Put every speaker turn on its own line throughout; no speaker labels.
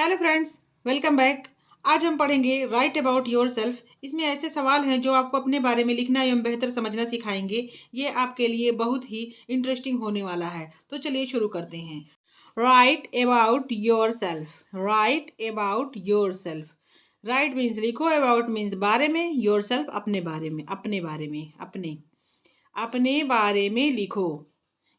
Hello friends, welcome back. आज हम पढ़ेंगे राइट अबाउट योर सेल्फ। इसमें ऐसे सवाल हैं जो आपको अपने बारे में लिखना एवं बेहतर समझना सिखाएंगे। ये आपके लिए बहुत ही इंटरेस्टिंग होने वाला है। तो चलिए शुरू करते हैं। Right about your self. Right about your self. Right means लिखो, अबाउट मीन्स बारे में, योर सेल्फ अपने बारे में, अपने बारे में, अपने बारे में लिखो।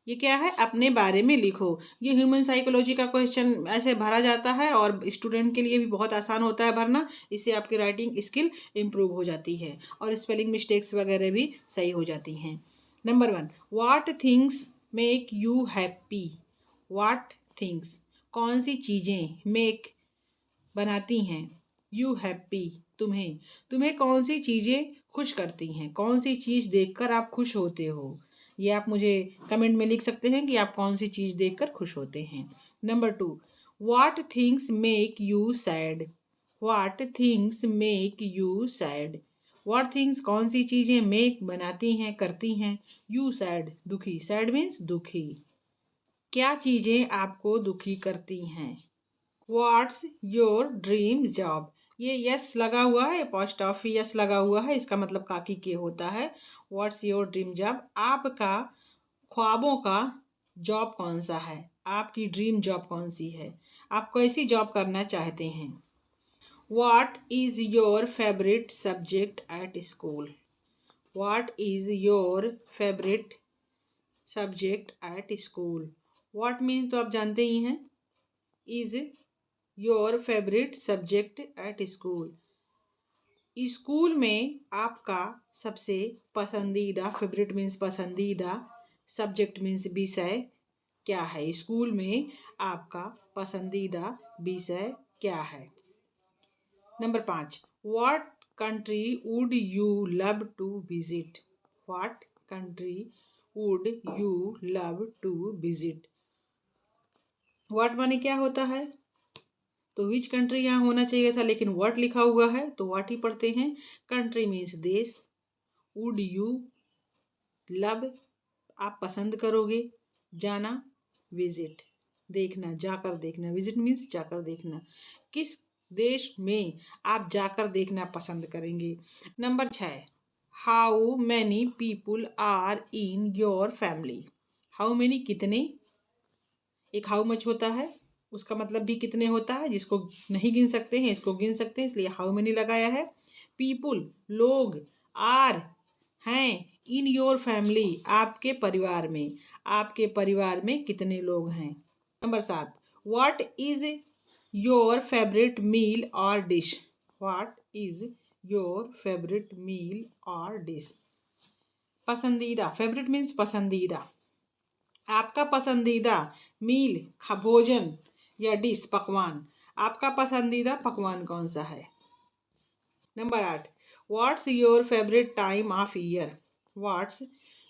ये क्या है? अपने बारे में लिखो। ये ह्यूमन साइकोलॉजी का क्वेश्चन ऐसे भरा जाता है और स्टूडेंट के लिए भी बहुत आसान होता है भरना। इससे आपकी राइटिंग स्किल इम्प्रूव हो जाती है और स्पेलिंग मिस्टेक्स वगैरह भी सही हो जाती हैं। Number 1, what things make you happy. What things, कौन सी चीज़ें, मेक बनाती हैं, यू हैप्पी, तुम्हें कौन सी चीज़ें खुश करती हैं, कौन सी चीज़ देखकर आप खुश होते हो। ये आप मुझे कमेंट में लिख सकते हैं कि आप कौन सी चीज़ देखकर खुश होते हैं। Number 2, what things make you sad. What things make you sad. What things, कौन सी चीज़ें, मेक बनाती हैं, करती हैं, यू सैड, दुखी। सैड मीन्स दुखी। क्या चीज़ें आपको दुखी करती हैं। What's your dream job. ये यस लगा हुआ है, अपोस्ट्रोफी यस लगा हुआ है, इसका मतलब काकी के होता है। व्हाट्स योर ड्रीम जॉब, आपका ख्वाबों का जॉब कौन सा है, आपकी ड्रीम जॉब कौन सी है, आप कैसी जॉब करना चाहते हैं। What is your favourite subject at school. What is your favourite subject at school. What means तो आप जानते ही हैं, is your favourite subject at school. School में आपका सबसे पसंदीदा, फेवरेट मीन्स पसंदीदा, सब्जेक्ट मीन्स विषय क्या है। स्कूल में आपका पसंदीदा विषय क्या है। Number 5, what country would you love to visit. What country would you love to visit. What माने क्या होता है, तो विच कंट्री यहाँ होना चाहिए था, लेकिन व्हाट लिखा हुआ है तो व्हाट ही पढ़ते हैं। कंट्री मीन्स देश, वुड यू, लव आप पसंद करोगे, जाना, विजिट देखना, जाकर देखना, विजिट मीन्स जाकर देखना, किस देश में आप जाकर देखना पसंद करेंगे। Number 6, how many people are in your family. How many कितने, एक हाउ मच होता है, उसका मतलब भी कितने होता है, जिसको नहीं गिन सकते हैं इसको गिन सकते हैं, इसलिए हाउ मेनी लगाया है। पीपुल लोग, आर हैं, इन योर फैमिली आपके परिवार में, आपके परिवार में कितने लोग हैं। Number 7, what is your favourite meal or dish. What is your favourite meal or dish. पसंदीदा, फेवरेट मीन्स पसंदीदा, आपका पसंदीदा मील भोजन या डिश पकवान, आपका पसंदीदा पकवान कौन सा है। Number 8, what's your favourite time of year. What's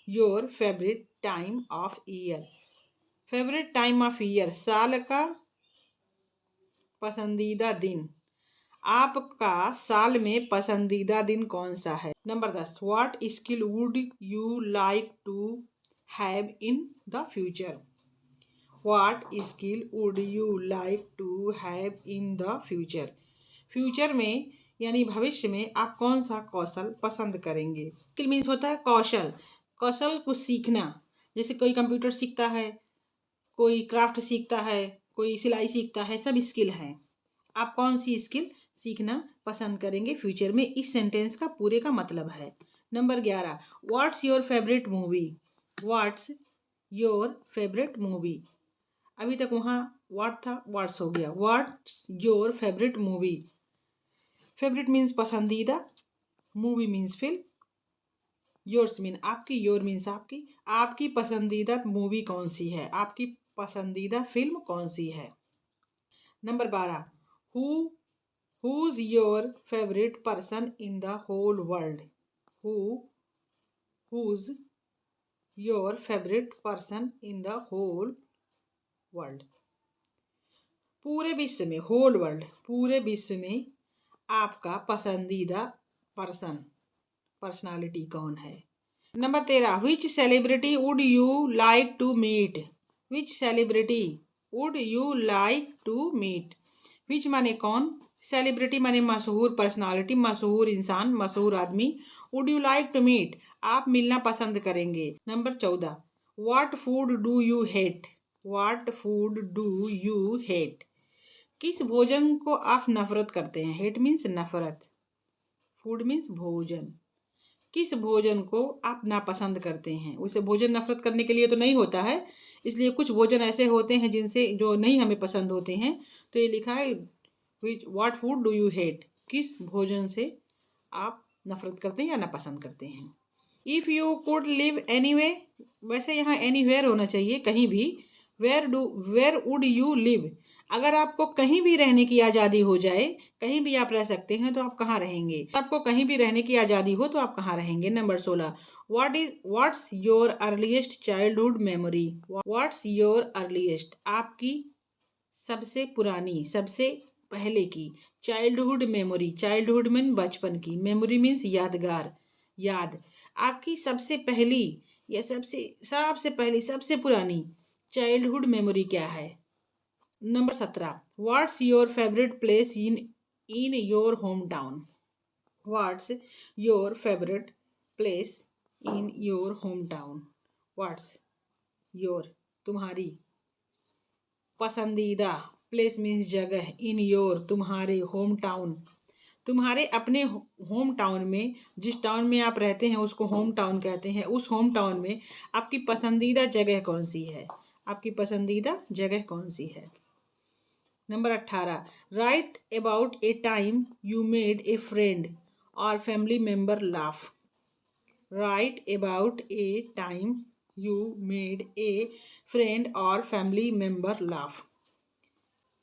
your favourite time of year. Favourite time of year, साल का पसंदीदा दिन, आपका साल में पसंदीदा दिन कौन सा है। Number 10, what skill would you like to have in the future. What skill would you like to have in the future? Future में यानी भविष्य में आप कौन सा कौशल पसंद करेंगे। स्किल मीन्स होता है कौशल, कौशल को सीखना, जैसे कोई कंप्यूटर सीखता है, कोई क्राफ्ट सीखता है, कोई सिलाई सीखता है, सब स्किल हैं। आप कौन सी स्किल सीखना पसंद करेंगे फ्यूचर में, इस सेंटेंस का पूरे का मतलब है। Number 11, what's your favourite movie. What's your favourite movie, अभी तक वहाँ व्हाट था, व्हाट्स हो गया। What's your favourite movie. Favourite means पसंदीदा, movie means film, yours mean आपकी, योर मीन्स आपकी, आपकी पसंदीदा मूवी कौन सी है, आपकी पसंदीदा फिल्म कौन सी है। Number 12, who's your favourite person in the whole world. Who's your favourite person in the whole world. पूरे विश्व में, होल वर्ल्ड, पूरे विश्व में आपका पसंदीदा पर्सनालिटी कौन है। Number 13, which celebrity would you like to meet. Which celebrity would you like to meet, which माने कौन, सेलिब्रिटी माने मशहूर पर्सनालिटी, मशहूर इंसान, मशहूर आदमी। Would you like to meet, आप मिलना पसंद करेंगे। Number 14, what food do you hate, what food do you hate, किस भोजन को आप नफरत करते हैं। हेट मीन्स नफरत, फूड मीन्स भोजन। किस भोजन को आप नापसंद करते हैं। उसे भोजन नफरत करने के लिए तो नहीं होता है, इसलिए कुछ भोजन ऐसे होते हैं जिनसे जो नहीं हमें पसंद होते हैं। तो ये लिखा है विच what food do you hate, किस भोजन से आप नफरत करते हैं या नापसंद करते हैं। If you could live anyway, वैसे यहाँ एनीवेयर होना चाहिए, कहीं भी। वेयर वुड यू लिव, अगर आपको कहीं भी रहने की आज़ादी हो जाए, कहीं भी आप रह सकते हैं, तो आप कहाँ रहेंगे। आपको कहीं भी रहने की आज़ादी हो तो आप कहाँ रहेंगे। Number 16, what's your earliest childhood memory, what's your earliest, आपकी सबसे पुरानी, सबसे पहले की, चाइल्डहुड मेमोरी, चाइल्डहुड मीन बचपन की, मेमोरी मीन्स यादगार, याद। आपकी सबसे पहली या सबसे सबसे पहली सबसे पुरानी चाइल्डहुड मेमोरी क्या है। Number 17, what's your favourite place in your home town, what's your favourite place in your home town, what's your, तुम्हारी पसंदीदा, प्लेस मीन्स जगह, इन योर, तुम्हारे, होम टाउन, तुम्हारे अपने होम टाउन में, जिस टाउन में आप रहते हैं उसको होम टाउन कहते हैं। उस होम टाउन में आपकी पसंदीदा जगह कौन सी है, आपकी पसंदीदा जगह कौन सी है। Number 18, write about a time you made a friend or family member laugh, write about a time you made a friend or family member laugh.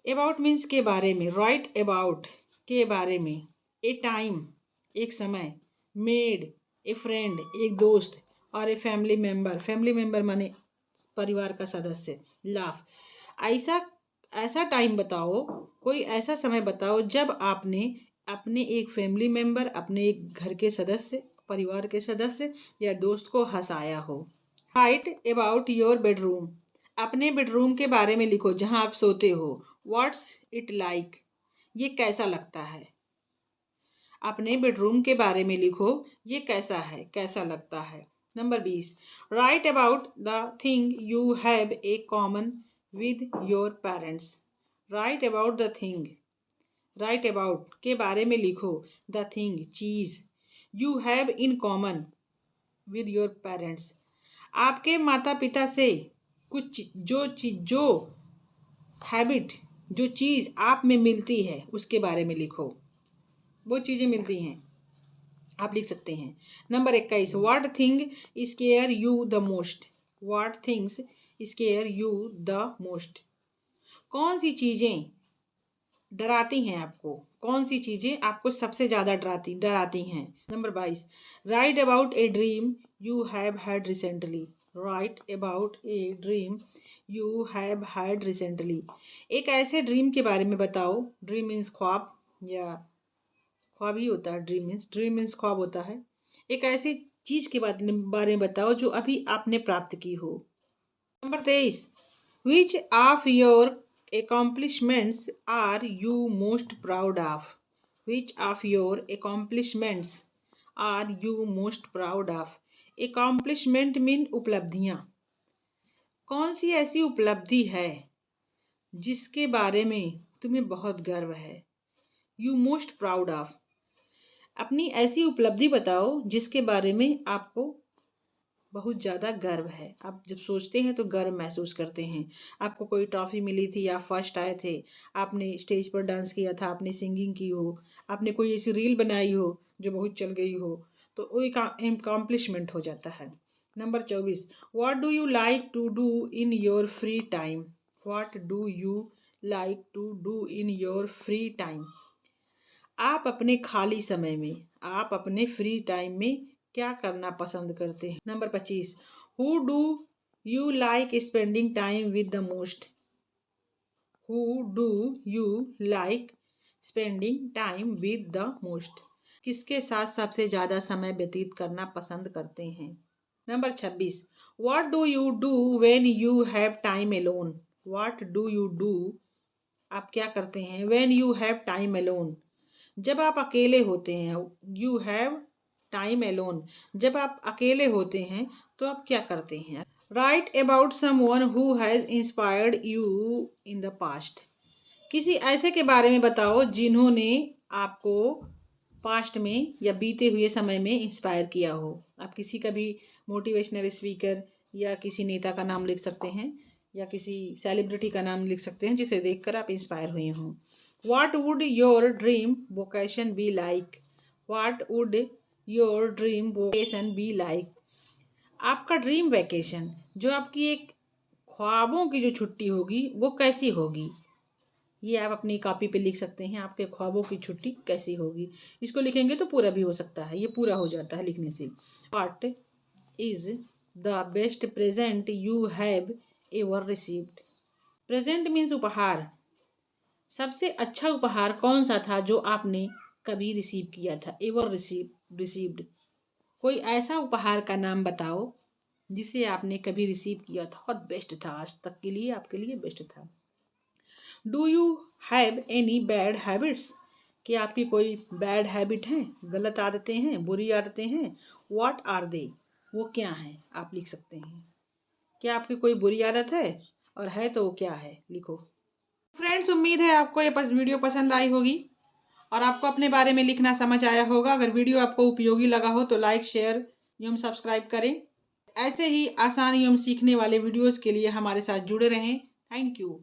About means के बारे में, राइट अबाउट के बारे में, ए टाइम एक समय, मेड ए फ्रेंड एक दोस्त, और a family member, family member माने परिवार का सदस्य, लाफ। ऐसा टाइम बताओ, कोई ऐसा समय बताओ जब आपने अपने एक फैमिली मेंबर, अपने एक घर के सदस्य, परिवार के सदस्य या दोस्त को हंसाया हो। राइट अबाउट योर बेडरूम, अपने बेडरूम के बारे में लिखो जहां आप सोते हो। व्हाट्स इट लाइक, ये कैसा लगता है। अपने बेडरूम के बारे में लिखो, ये कैसा है, कैसा लगता है। Number 20, right about the thing you have a common with your parents, right about the thing, right about के बारे में लिखो, द थिंग चीज, you have in common with your parents, आपके माता पिता से कुछ जो हैबिट, जो चीज़ आप में मिलती है उसके बारे में लिखो, वो चीज़ें मिलती हैं, आप लिख सकते हैं। Number 21, what thing square you the most, what things square you the most, कौन सी चीज़ें डराती हैं आपको, कौन सी चीज़ें आपको सबसे ज़्यादा डराती हैं। Number 22, right about a dream you have had recently, right about a dream you have had recently, एक ऐसे ड्रीम के बारे में बताओ, ड्रीम मीन्स ख्वाब, या ख्वाब ही होता है ड्रीम मीन्स ख्वाब होता है। एक ऐसी चीज़ के बारे में बताओ जो अभी आपने प्राप्त की हो। Number 23, which of your accomplishments are you most proud of, which of your accomplishments are you most proud of, accomplishment mean उपलब्धियां, कौन सी ऐसी उपलब्धि है जिसके बारे में तुम्हें बहुत गर्व है। you most proud of, अपनी ऐसी उपलब्धि बताओ जिसके बारे में आपको बहुत ज़्यादा गर्व है, आप जब सोचते हैं तो गर्व महसूस करते हैं। आपको कोई ट्रॉफी मिली थी, आप फर्स्ट आए थे, आपने स्टेज पर डांस किया था, आपने सिंगिंग की हो, आपने कोई ऐसी रील बनाई हो जो बहुत चल गई हो, तो वो एक अकम्पलिशमेंट हो जाता है। Number 24, what do you like to do in your free time, what do you like to do in your free time, आप अपने खाली समय में, आप अपने फ्री टाइम में क्या करना पसंद करते हैं। Number 25, who do you like spending time with the most, who do you like spending time with the most, किसके साथ सबसे ज़्यादा समय व्यतीत करना पसंद करते हैं। Number 26, what do you do when you have time alone, what do you do आप क्या करते हैं? When you have time alone, जब आप अकेले होते हैं। यू हैव टाइम अलोन, जब आप अकेले होते हैं तो आप क्या करते हैं? Right about someone who has inspired you in the past, किसी ऐसे के बारे में बताओ जिन्होंने आपको पास्ट में या बीते हुए समय में इंस्पायर किया हो। आप किसी का भी मोटिवेशनल स्पीकर या किसी नेता का नाम लिख सकते हैं या किसी सेलिब्रिटी का नाम लिख सकते हैं जिसे देखकर आप इंस्पायर हुए हों। What would your dream vocation be like, what would your dream vocation be like, आपका ड्रीम वैकेशन, जो आपकी एक ख्वाबों की जो छुट्टी होगी वो कैसी होगी। ये आप अपनी कॉपी पे लिख सकते हैं, आपके ख्वाबों की छुट्टी कैसी होगी। इसको लिखेंगे तो पूरा भी हो सकता है, ये पूरा हो जाता है लिखने से। What is the best present you have ever received, present means उपहार, सबसे अच्छा उपहार कौन सा था जो आपने कभी रिसीव किया था। एवर रिसीव्ड, कोई ऐसा उपहार का नाम बताओ जिसे आपने कभी रिसीव किया था और बेस्ट था, आज तक के लिए आपके लिए बेस्ट था। Do you have any bad habits, कि आपकी कोई बैड हैबिट है, गलत आदतें हैं, बुरी आदतें हैं। व्हाट आर दे, वो क्या हैं, आप लिख सकते हैं। क्या आपकी कोई बुरी आदत है, और है तो वो क्या है, लिखो। फ्रेंड्स, उम्मीद है आपको ये वीडियो पसंद आई होगी और आपको अपने बारे में लिखना समझ आया होगा। अगर वीडियो आपको उपयोगी लगा हो तो लाइक, शेयर एवं सब्सक्राइब करें। ऐसे ही आसान एवं सीखने वाले वीडियोस के लिए हमारे साथ जुड़े रहें। Thank you.